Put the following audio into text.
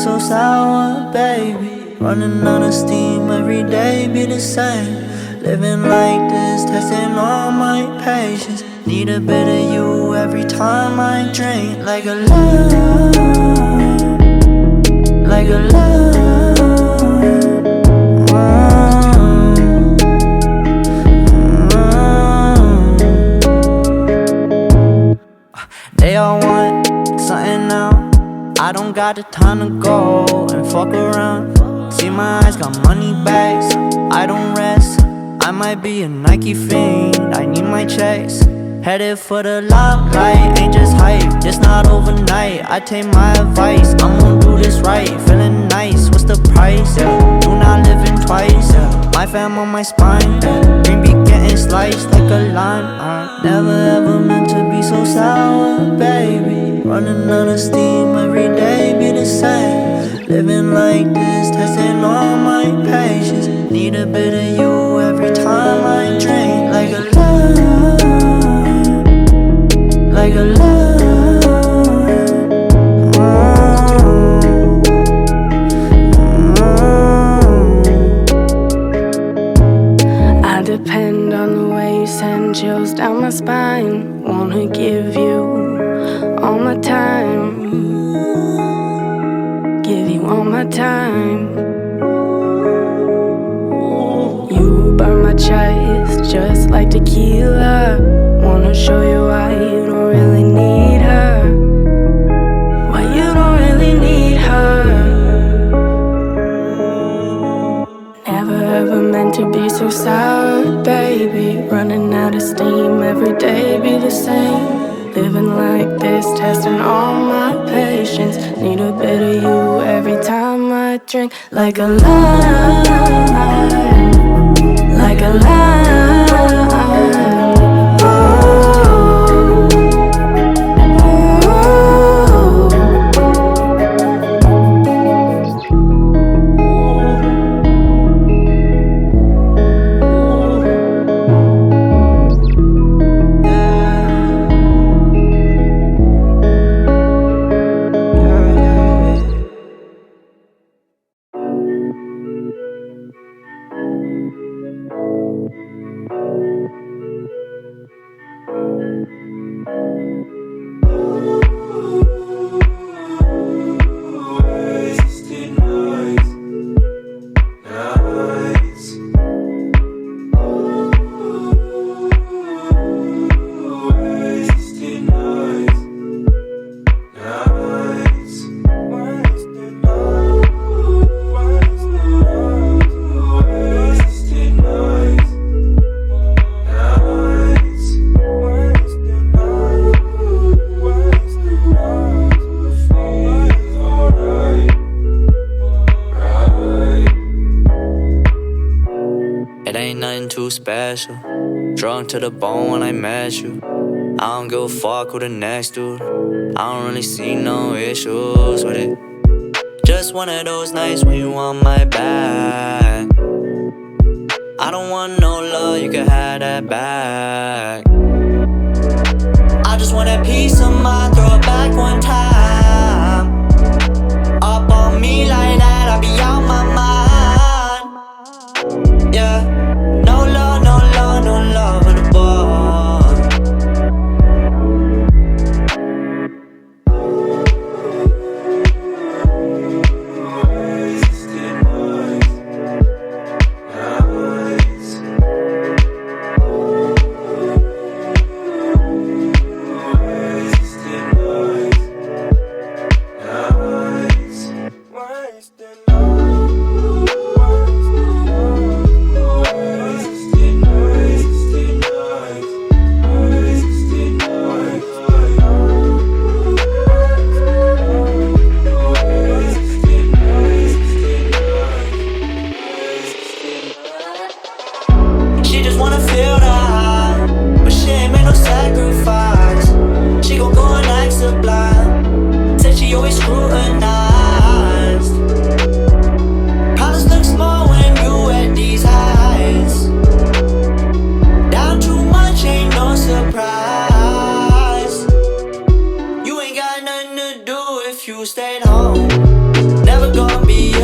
so sour, baby. Running out of steam, every day be the same. Living like this, testing all my patience. Need a bit of you every time I drink. Like a love, like a love. They all want something now. I don't got the time to go and fuck around. See my eyes got money bags, I don't rest. I might be a Nike fiend, I need my checks. Headed for the limelight, ain't just hype, it's not overnight. I take my advice, I'm gon' do this right. Feeling nice, what's the price? Yeah. Do not live in twice, yeah. My fam on my spine, yeah. Green be getting sliced like a lime. Never ever meant to be so sour, baby. Running out of steam, every day be the same. Living like this, testing all my patience. Need a bit of you every time I drink. Like a love, like a love. I depend on the way you send chills down my spine. Wanna give you all my time, give you all my time. You burn my chest just like tequila. Wanna show you why you don't really need her, why you don't really need her. Never ever meant to be so sour, baby. Running out of steam, every day be the same. Living like this, testing all my patience. Need a bit of you every time I drink. Like a lime, like a lime. Special, drunk to the bone when I met you. I don't give a fuck who the next dude. I don't really see no issues with it. Just one of those nights when you want my back. I don't want no love, you can have that back. I just want that peace of mind, throw it back one time. Up on me like that, I be out my mind. Yeah. No love, no love, no love in the bar. You stayed home, never gonna be